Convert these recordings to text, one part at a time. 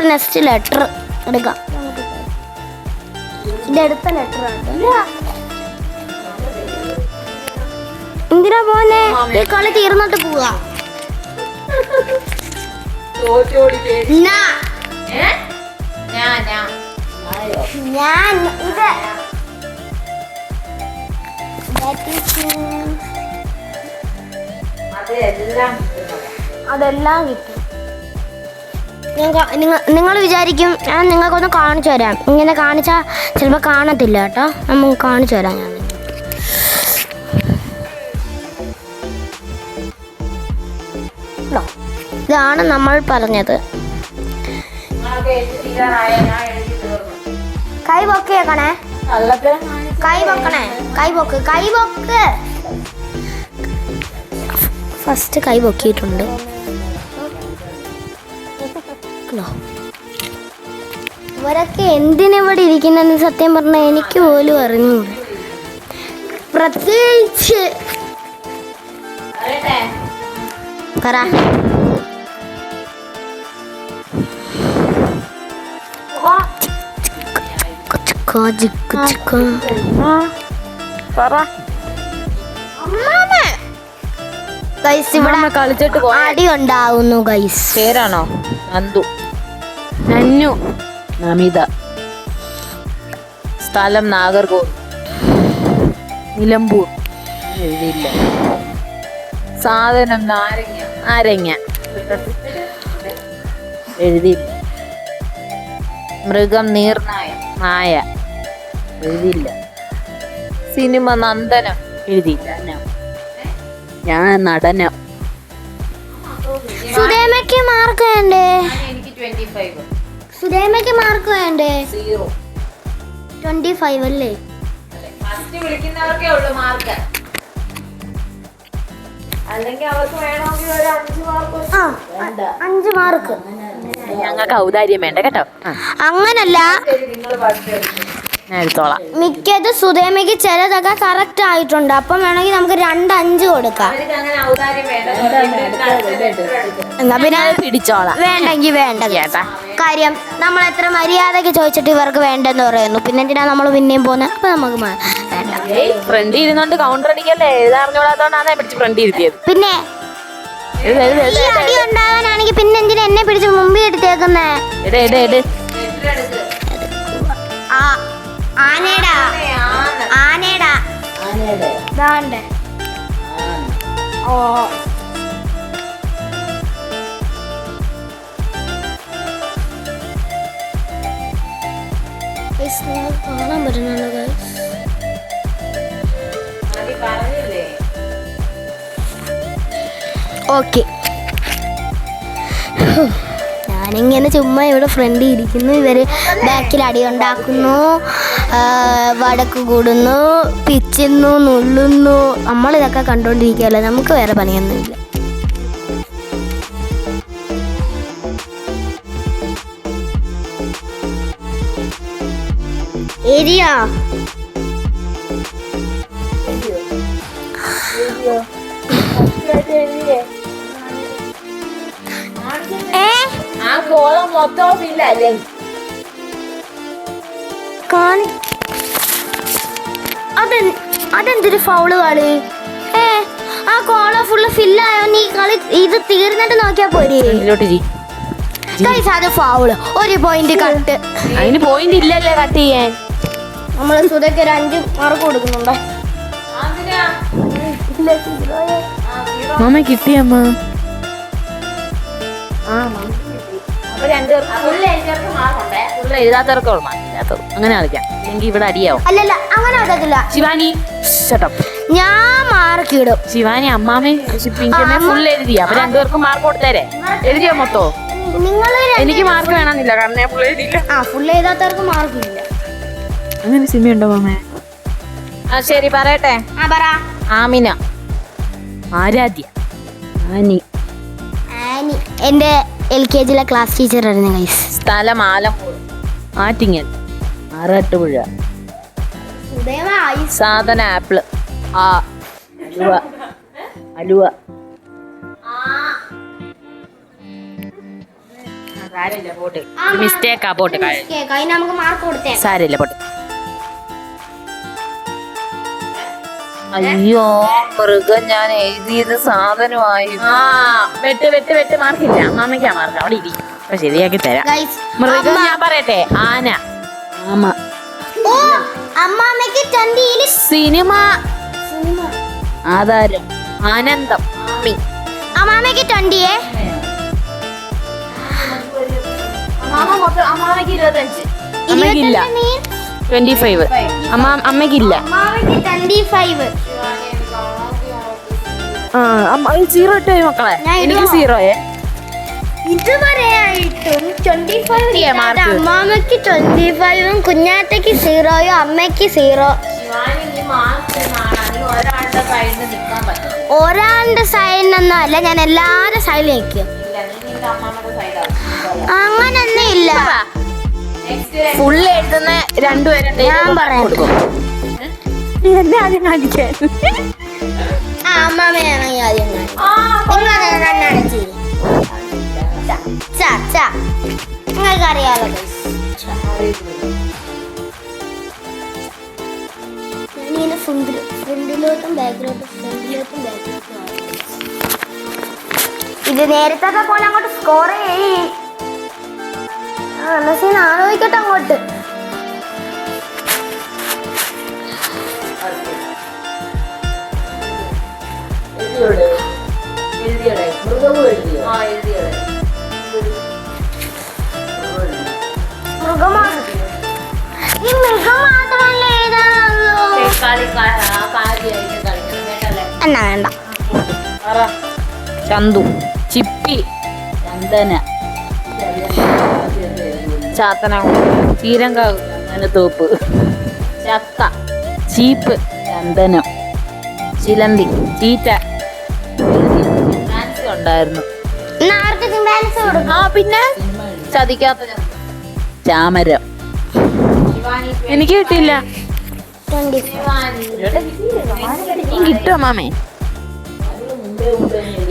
നമുക്ക് next letter എടുക്കാം. ഇതെടുത്ത letter എന്തിനാ പോന്നെ? കളി തീർന്നിട്ട് പോവാ. ഞാൻ ഇത് അതെല്ലാം കിട്ടും. നിങ്ങൾ വിചാരിക്കും ഞാൻ നിങ്ങൾക്കൊന്ന് കാണിച്ചു തരാം. ഇങ്ങനെ കാണിച്ചാൽ ചിലപ്പോൾ കാണത്തില്ല കേട്ടോ. നമുക്ക് കാണിച്ചു തരാം. ഞാൻ ഇതാണ് നമ്മൾ പറഞ്ഞത്. കൈ പൊക്കിയേക്കണേ, കൈ പൊക്കണേ, കൈ പൊക്ക്, കൈ പൊക്ക്. ഫസ്റ്റ് കൈ പൊക്കിയിട്ടുണ്ട്. ഇവരൊക്കെ എന്തിനിവിടെ ഇരിക്കുന്നെന്ന് സത്യം പറഞ്ഞാൽ എനിക്ക് പോലും അറിഞ്ഞു. പ്രത്യേകിച്ച് പറ. കളിച്ചിട്ട് അടി ഉണ്ടാവുന്നു ഗൈസ്. പേരാണോ? നന്ദു, നന്നു, നമിത. സ്ഥലം നാഗർകോവിൽ, നിലമ്പൂർ. എഴുതിയില്ല. സാധനം നാരങ്ങ, നാരങ്ങ. എഴുതിയില്ല. മൃഗം നീർനായ, നായ. എഴുതിയില്ല. സിനിമ നന്ദനം. എഴുതിയില്ല. ഞാൻ നടനം. സുധേമയ്ക്ക് മാർക്ക് വേണ്ടേ? സുധേമയ്ക്ക് മാർക്ക് വേണ്ടേ? 25 അല്ലേ? വിളിക്കുന്നവർക്കേ ഉള്ളൂ മാർക്ക്. അല്ലെങ്കിൽ അവർക്ക് വേണമെങ്കിൽ ഒരു 5 മാർക്ക്. ഞങ്ങൾക്ക് ഔദാര്യം വേണ്ട കേട്ടോ. അങ്ങനല്ല, ഞാൻ എടുത്തോളാം. മിക്കത് സുധേമയ്ക്ക് ചിലതൊക്കെ കറക്റ്റ് ആയിട്ടുണ്ട്. അപ്പം വേണമെങ്കിൽ നമുക്ക് 2-5 കൊടുക്കാം. എന്നാ പിന്നെ പിടിച്ചോളാം. വേണ്ടെങ്കിൽ വേണ്ട കേട്ടാ. കാര്യം നമ്മൾ എത്ര മര്യാദക്ക് ചോദിച്ചിട്ട് ഇവർക്ക് വേണ്ടെന്ന് പറയുന്നു. പിന്നെ എന്തിനാ നമ്മൾ പിന്നെയും പോകുന്നത്? അപ്പൊ നമുക്ക് വേണ്ട. ഫ്രണ്ട് ഇരുന്നോണ്ട് കൗണ്ടർ അടിക്കല്ലേ? എഴുതാറിഞ്ഞോളാത്തോണ്ടാണ് പിടിച്ച് ഫ്രണ്ട് ഇരുത്തിയത്. പിന്നെ ഈ അടി ഉണ്ടാകാനാണെങ്കിൽ പിന്നെ എന്തിനാ എന്നെ പിടിച്ച് മുമ്പിൽ എടുത്തേക്കുന്നേ? ആനേടാ, ആനേടാ, ദാണ്ടെ. ഓ കാണാൻ പറ്റുന്നുണ്ടോ? ഓക്കെ, ഞാനിങ്ങനെ ചുമ്മാ ഇവിടെ ഫ്രണ്ടിൽ ഇരിക്കുന്നു. ഇവർ ബാക്കിൽ അടി ഉണ്ടാക്കുന്നു, വടക്ക് കൂടുന്നു, പിച്ചുന്നു, നുള്ളുന്നു. നമ്മളിതൊക്കെ കണ്ടുകൊണ്ടിരിക്കുകയല്ലേ, നമുക്ക് വേറെ പണിയൊന്നുമില്ല. ഏരിയ അതെന്തൊരു ഫൗള് കളി. ആ കോള ഫുള്ള് ഫില്ലായോ? നീ കളി ഇത് തീർന്നിട്ട് നോക്കിയാ പോരെ. അത് ഫൗള്. 1 point cut. അതിന് പോയിന്റ് ഇല്ലല്ലേ കട്ട് ചെയ്യാൻ. നമ്മള് സുധയ്ക്ക് ഒരു 5 മാർക്ക് കൊടുക്കുന്നുണ്ടോ? മാമ കിട്ടിയമ്മ. എഴുതാത്തവർക്കുള്ള അങ്ങനെ കളിക്കാം. അല്ലെങ്കിൽ ഇവിടെ അടിയാവും. അല്ലല്ല, അങ്ങനെ പറ്റത്തില്ല. ശിവാനി ഞാൻ മാർക്ക് ഇടും. ശിവാനി അമ്മാമയും ഫുൾ എഴുതി. അപ്പൊ 2 പേർക്കും മാർക്ക് കൊടുത്തേരെ. എഴുതിയോ മൊത്തോ? എനിക്ക് മാർക്ക് വേണമെന്നില്ല, കാരണം ഞാൻ ഫുൾ എഴുതിയില്ല. ഫുൾ എഴുതാത്തവർക്ക് മാർക്ക് ഇല്ല. അങ്ങനെ സിനിമയുണ്ടോ മാമേ? ശരി പറയട്ടെ. ആമിന, ആരാധ്യ, ആനി. എന്റെ LKG ക്ലാസ് ടീച്ചർ ആയിരുന്നു ഗൈസ്. സ്ഥലം ആലമ്പൂർ, ആറ്റിങ്ങൽ, ആറാട്ടുപുഴ. സാധന ആപ്പിള്, അലുവ, അലുവ. സാരമില്ല പോട്ട്, മിസ്റ്റേക്കാ പോട്ട്. അതിന് നമുക്ക് മാർക്ക് കൊടുത്തേ. സാരമില്ല പോട്ട്. അയ്യോ മൃഗം ഞാൻ എഴുതിയത് സാധനമായി. വെട്ട് വെട്ട് വെട്ട് മാർക്കില്ല. അമ്മാമ്മയ്ക്കാ മാർക്ക്. അവിടെ ഇരി, അപ്പൊ ശരിയാക്കി തരാം. Guys, മൃഗം ഞാൻ പറയട്ടെ, ആന. ആമ. ഓ അമ്മാമ്മക്ക് 20 സിനിമ. ആധാരം. ആനന്ദം. ആമി. അമ്മാമ്മക്ക് 20. അമ്മയ്ക്കില്ല. 25. അമ്മയ്ക്കില്ല. അമ്മാമ്മക്ക് 25. സീറോ ഇട്ടോ മക്കളെ. എനിക്ക് സീറോയെ. ഇതുവരെയായിട്ടും 25 മാർക്ക്. അമ്മാമ്മക്ക് 25ഉം കുഞ്ഞാറ്റയ്ക്ക് 0യും അമ്മയ്ക്ക് 0. ഒരാളുടെ സൈഡിനൊന്നും അല്ല, ഞാൻ എല്ലാവരുടെ സൈഡിൽ നിൽക്കും. അങ്ങനൊന്നും ഇല്ല. ഫുള്ള് എഴുതുന്ന രണ്ടുപേരും ഞാൻ പറയാം. കൊടുക്കും. എന്നെ ആദ്യം കാണിക്കാൻ. അമ്മാമ്മയാണെങ്കിൽ ആദ്യം നിങ്ങൾക്ക് അറിയാലോ. ഞാനിങ്ങനെ ഫ്രണ്ടിലോട്ടും ബാക്കിലോട്ടും ഫ്രണ്ടിലോട്ടും ബാക്കിലോട്ടും. ഇത് നേരത്തെ പോലെ അങ്ങോട്ട് സ്കോർ ചെയ്യ്. ആലോചിക്കട്ടെ അങ്ങോട്ട്. ഈ മൃഗം മാത്രമല്ലേ എഴുതാനുള്ളൂ. എന്നാ വേണ്ട. ചന്തു. ചിപ്പി. ചന്ദന. ചാത്തനാകുളം. ചീരങ്കാവ്. ചന്ദനത്തോപ്പ്. ചക്ക. ചീപ്പ്. ചന്ദനം. ചിലന്തി. ചീറ്റ. ഉണ്ടായിരുന്നു. പിന്നെ ചതിക്കാത്ത ചാമരം. എനിക്ക് കിട്ടിയില്ല. കിട്ടുമോ മാമേ?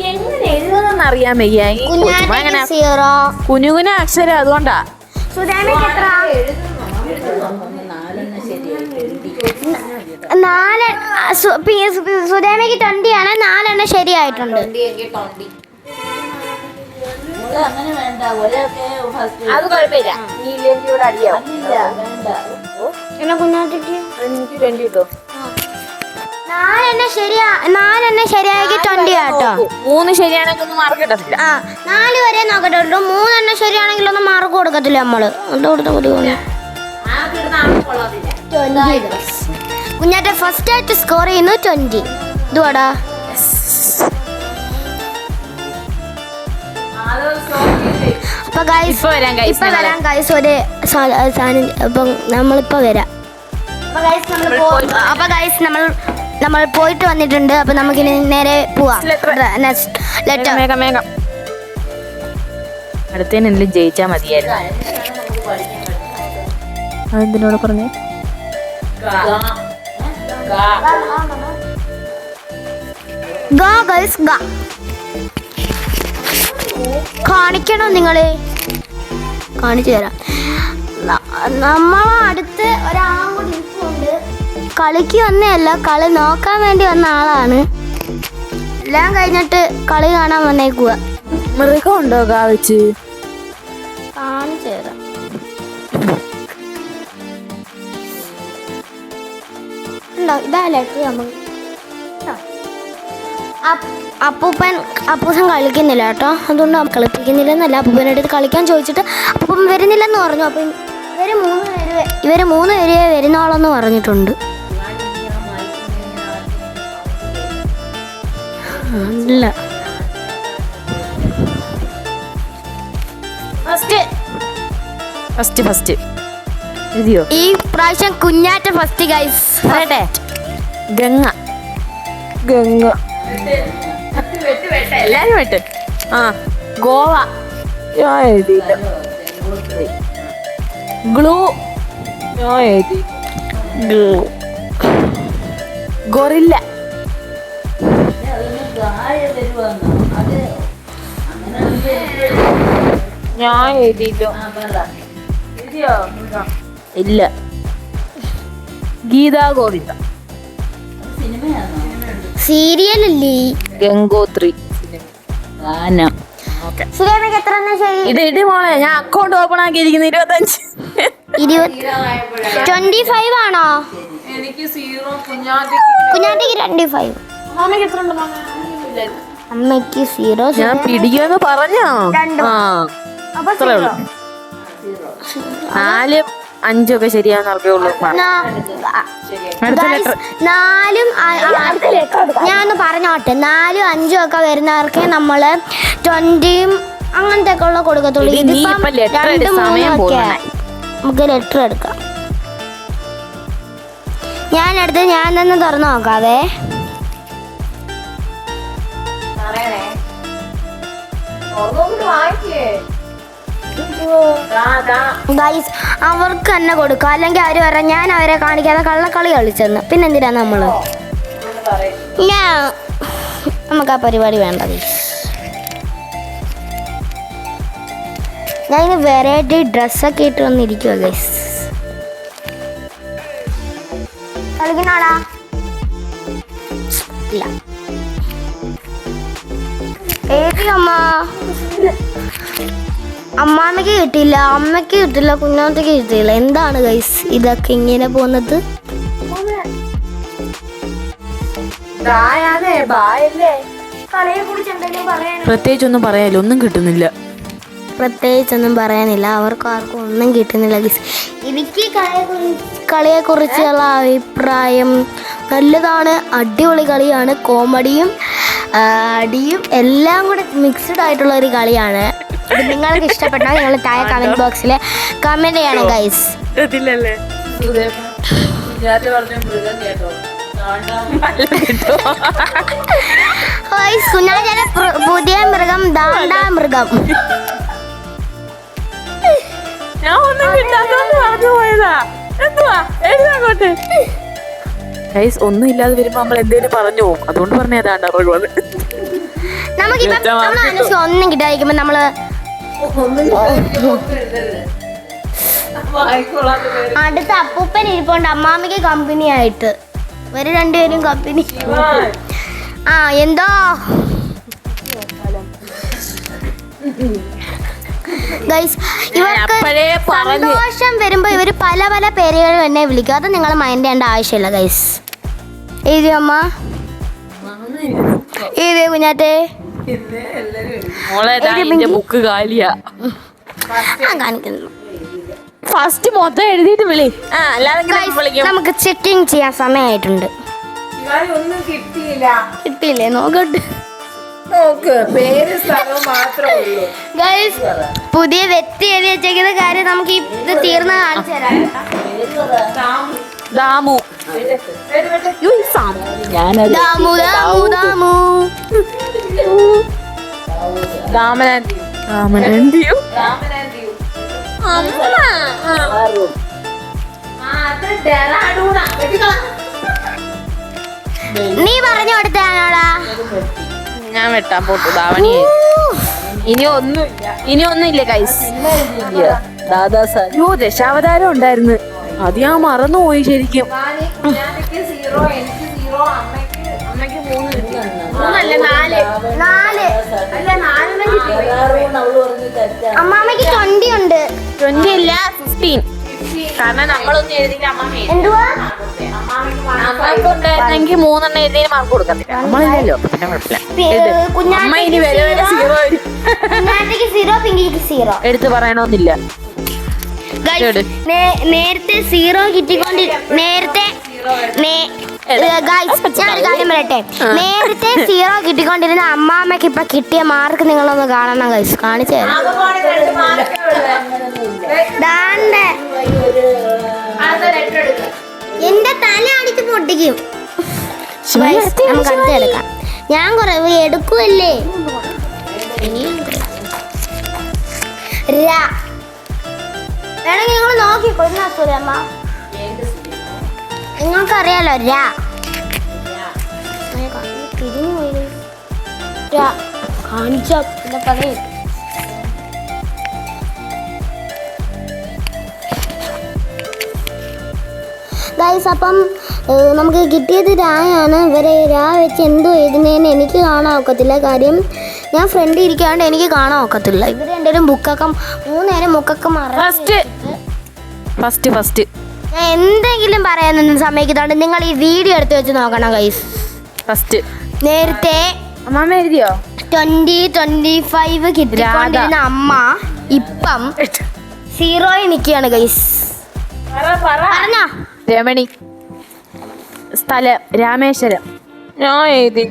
എങ്ങനെ എഴുതുന്നെന്ന് അറിയാൻ വയ്യ. കുനുകുന അക്ഷരം, അതുകൊണ്ടാ. സുധേമയ്ക്ക് എത്ര? 4. സുധേമയ്ക്ക് 20 ആണ്. 4 എണ്ണം ശരിയായിട്ടുണ്ട്. അത് കുഴപ്പമില്ല. എന്നാ കുഞ്ഞാറ്റയ്ക്ക് 20 കിട്ടോ? 4 എണ്ണം ശരിയാക്കി 20 ആട്ടോ. 3 ശരിയാണെങ്കിൽ ഒന്നും മാർക്ക് കിട്ടത്തില്ല. 4 വരെ നോക്കട്ടുള്ളൂ. 3 എണ്ണം ശരിയാണെങ്കിൽ ഒന്നും മാർക്ക് കൊടുക്കത്തില്ല നമ്മള്. കുഞ്ഞാറ്റ ഫസ്റ്റ് ആയിട്ട് സ്കോർ ചെയ്യുന്നു 20. ഇതുവാടാ. അപ്പൊ ഇപ്പൊ വരാം guys. ഒരു സാധനം. അപ്പം നമ്മളിപ്പോ വരാം. അപ്പൊ ഗൈസ് നമ്മൾ പോയിട്ട് വന്നിട്ടുണ്ട്. അപ്പൊ നമുക്കിനി നേരെ പോവാം. അടുത്തതിനെല്ലാം ജയിച്ചാ മതിയായിരുന്നു. അതെന്തിനോട് പറഞ്ഞേ? കാണിക്കണോ നിങ്ങള്? കാണിച്ചു തരാം. നമ്മളെ അടുത്ത് ഒരാളും കൂടി ഇരിപ്പുണ്ട്. കളിക്ക് വന്നതല്ല, കളി നോക്കാൻ വേണ്ടി വന്ന ആളാണ്. എല്ലാം കഴിഞ്ഞിട്ട് കളി കാണാൻ വന്നേക്കുക. മൃഗം ഉണ്ടോ കാണിച്ച്? കാണിച്ചു തരാം. ഉണ്ടോ? ഇതാ ലെറ്റർ. നമുക്ക് അപ്പൂപ്പൻ കളിക്കുന്നില്ല കേട്ടോ. അതുകൊണ്ട് കളിപ്പിക്കുന്നില്ലെന്നല്ല, അപ്പൂപ്പൻ്റെ അടുത്ത് കളിക്കാൻ ചോദിച്ചിട്ട് അപ്പൂപ്പൻ വരുന്നില്ലെന്ന് പറഞ്ഞു. അപ്പം ഇവര് 3 പേര് വരുന്നോളെന്ന് പറഞ്ഞിട്ടുണ്ട്. ഇല്ല, ഫസ്റ്റ് എഴുതിയോ? ഈ പ്രാവശ്യം കുഞ്ഞാറ്റ ഫസ്റ്റ് ഗൈസ്. പറയട്ടെ. ഗംഗ. എല്ലാരും വെട്ട്. ഗോവ. ഞാൻ എഴുതിയില്ല. ഗ്ലൂ. ഞാൻ എഴുതി. ഗൊറില്ല. ഞാൻ എഴുതിയിട്ടോ ഇല്ല. ഗീതാ ഗോവിന്ദ സീരിയലല്ലേ? ഗംഗോത്രി ഗാനം. സുരേഖയ്ക്ക് എത്ര എണ്ണം ശരി? ഇത് മോളെ ഞാൻ അക്കൗണ്ട് ഓപ്പൺ ആക്കിയിരിക്കുന്നു 25. 25 ആണോ? എനിക്ക് 0. കുഞ്ഞാറ്റയ്ക്ക് 25. അമ്മയ്ക്ക് എത്ര ഉണ്ട്? അമ്മയ്ക്ക് 0. ഞാൻ പിടിക്കുമെന്ന് പറഞ്ഞോ? അപ്പൊ അത്രേ ഉള്ളൂ. 4, 5 ഒക്കെ ശരിയാന്ന് ഉള്ളൂ. ഞാനൊന്ന് പറഞ്ഞോട്ടെ, 4, 5 ഒക്കെ വരുന്നവർക്ക് നമ്മള് 20 അങ്ങനത്തെ ഒക്കെ ഉള്ള കൊടുക്കത്തുള്ളൂ. ഇതിപ്പം 2, 3 ഒക്കെ നമുക്ക് ലെറ്റർ എടുക്കാം. ഞാൻ തന്നെ തുറന്നു നോക്കാവേ. ഗൈസ്, അവർക്ക് തന്നെ കൊടുക്കുക, അല്ലെങ്കിൽ അവര് പറയാം ഞാൻ അവരെ കാണിക്കാതെ കള്ളക്കളി കളിച്ചെന്ന്. പിന്നെ എന്തിനാ നമ്മള്? നമുക്ക് ആ പരിപാടി വേണ്ട. ഞാൻ ഇനി വെറൈറ്റി ഡ്രസ്സൊക്കെ ഇട്ട് വന്നിരിക്കുക ഗൈസ്. കളിക്കുന്നാളാ ഇല്ല. ഏതി അമ്മ? അമ്മാമ്മയ്ക്ക് കിട്ടിയില്ല, അമ്മയ്ക്ക് കിട്ടില്ല, കുഞ്ഞാറ്റയ്ക്ക് കിട്ടിയില്ല. എന്താണ് ഗൈസ് ഇതൊക്കെ ഇങ്ങനെ പോകുന്നത്? പ്രത്യേകിച്ചൊന്നും പറയാനില്ല, ഒന്നും കിട്ടുന്നില്ല. പ്രത്യേകിച്ചൊന്നും പറയാനില്ല, അവർക്ക് ആർക്കും ഒന്നും കിട്ടുന്നില്ല ഗൈസ്. എനിക്ക് കളിയെക്കുറിച്ചുള്ള അഭിപ്രായം നല്ലതാണ്, അടിപൊളി കളിയാണ്. കോമഡിയും അടിയും എല്ലാം കൂടെ മിക്സ്ഡ് ആയിട്ടുള്ള ഒരു കളിയാണ്. ഇത് നിങ്ങൾക്ക് ഇഷ്ടപ്പെട്ടാൽ നിങ്ങൾ താഴെ കമന്റ് ബോക്സിൽ കമന്റ് ചെയ്യണം ഗൈസ്. കുഞ്ഞാറ്റയുടെ പുതിയ മൃഗം ദാണ്ടാ മൃഗം. ഞാൻ ഒന്നും കിട്ടാത്തോണ്ട് പറഞ്ഞു പോയതാ. എന്തുവാ എഴുതാങ്ങോട്ട്? ഗൈസ്, ഒന്നും ഇല്ലാതെ വരുമ്പോ നമ്മൾ എന്തേലും പറഞ്ഞു പോകും, അതുകൊണ്ട് പറഞ്ഞതാണ്. നമുക്കിപ്പം ഒന്നും കിട്ടാതിരിക്കുമ്പോ നമ്മള് അടുത്ത അപ്പൂപ്പൻ ഇരിപ്പുണ്ട് അമ്മാമ്മയ്ക്ക് കമ്പനി ആയിട്ട്. ഇവര് രണ്ടുപേരും കമ്പനി. എന്തോ ഗൈസ്, ഇവർക്ക് സന്തോഷം വരുമ്പോ ഇവര് പല പല പേരുകൾ എന്നെ വിളിക്കും. അത് നിങ്ങൾ മൈൻഡ് ചെയ്യേണ്ട ആവശ്യമില്ല ഗൈസ്. ഏതി അമ്മ? ഏതേ കുഞ്ഞാറ്റേ? ബുക്ക് കാലിയാ കാണിക്കുന്നു. ഫസ്റ്റ് മൊത്തം എഴുതിയിട്ട് വിളി. നമുക്ക് ചെക്കിങ് ചെയ്യാൻ സമയമായിട്ടുണ്ട്. കിട്ടിയില്ലേ? നോക്കട്ടെ. ഗൈസ്, പുതിയ വ്യക്തി എഴുതി വെച്ചേക്കുന്ന കാര്യം നമുക്ക് ഇത് തീർന്ന കാണിച്ചു തരാം. ദാമു. ദാമു ദാമു ദാമു ദാമനന്തിയോ. നീ പറഞ്ഞു കൊടുത്താണോടാ? ഞാൻ വെട്ടാൻ പോട്ടു ധാവണി. ഇനി ഒന്നുമില്ല ഗൈസ്. ദശാവതാരം ഉണ്ടായിരുന്നു, അത് ഞാൻ മറന്നുപോയി ശരിക്കും. അമ്മാമ്മക്ക് 20 ഉണ്ട്. 20 അല്ല 15. കാരണം നമ്മളൊന്നും എഴുതിയില്ല. എന്തുവാ? അമ്മയ്ക്ക് 3 എണ്ണം എഴുതിയ മാർക്ക് കൊടുക്കത്തില്ല. നമ്മളില്ലല്ലോ, പിന്നെ കുഴപ്പമില്ല. അമ്മ ഇനി വരെ 0 എടുത്ത് പറയണമെന്നില്ല. നേരത്തെ 0 ഞാനൊരു കാര്യം പറയട്ടെ. നേരത്തെ 0 കിട്ടിക്കൊണ്ടിരുന്ന അമ്മാമ്മക്ക് ഇപ്പൊ കിട്ടിയ മാർക്ക് നിങ്ങളൊന്ന് കാണണം ഗൈസ്. കാണിച്ചു തരാം. എന്റെ തല അടിച്ച് പൊട്ടിക്കും. നമുക്ക് അടുത്തെടുക്കാം. ഞാൻ കുറെ എടുക്കുമല്ലേ. വേണമെങ്കിൽ നിങ്ങൾ നോക്കിക്കോ. അമ്മ നിങ്ങൾക്കറിയാലോ തിരിഞ്ഞു പോയി കാണിച്ച പിന്നെ പറയും. ഗൈസ് അപ്പം നമുക്ക് കിട്ടിയത് രായാണ്. ഇവരെ രാ വെച്ച് എന്തോ എഴുതുന്നതിന് എനിക്ക് കാണാൻ ഒക്കത്തില്ല. കാര്യം ഞാൻ ഫ്രണ്ട് ഇരിക്കാണ്ട് എനിക്ക് കാണാൻ ഒക്കത്തില്ല. ഇവർ രണ്ടുപേരും ബുക്കൊക്കെ 3 നേരം ബുക്കൊക്കെ ഫസ്റ്റ് ഞാൻ എന്തെങ്കിലും പറയാനൊന്നും സമ്മതിക്കുന്നുണ്ട്. നിങ്ങൾ ഈ വീഡിയോ എടുത്ത് വെച്ച് നോക്കണം ഗൈസ്. ഫസ്റ്റ് നേരത്തെ അമ്മാമ്മ എഴുതിയോ? 2025 കിട്ടിക്കൊണ്ടിരുന്ന അമ്മ ഇപ്പം 0 നിൽക്കുകയാണ് ഗൈസ്. പറഞ്ഞോ. രമണി. സ്ഥലം രാമേശ്വരം. ഞാൻ എഴുതി.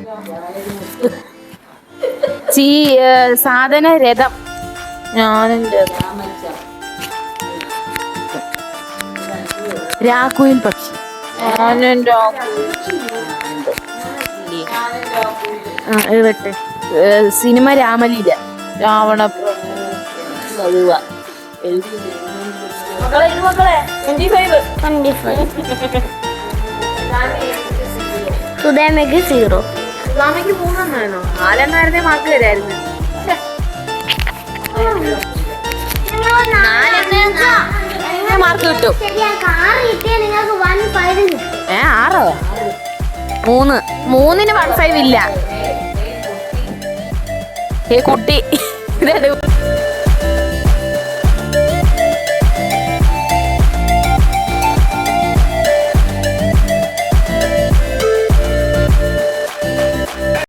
സാധന രഥം. ഞാനെന്റെ രാക്കുയിൽ പക്ഷി. ഞാനെന്റെ എഴുതട്ടെ. സിനിമ രാമലീല. രാവണ സുധേമയ്ക്ക് 0. സ്വാമിക്ക് 3 4 മാർക്ക് തരായിരുന്നു. മാർക്ക് കിട്ടും. 6 3 3-ന് 1.5 ഇല്ല. കുട്ടി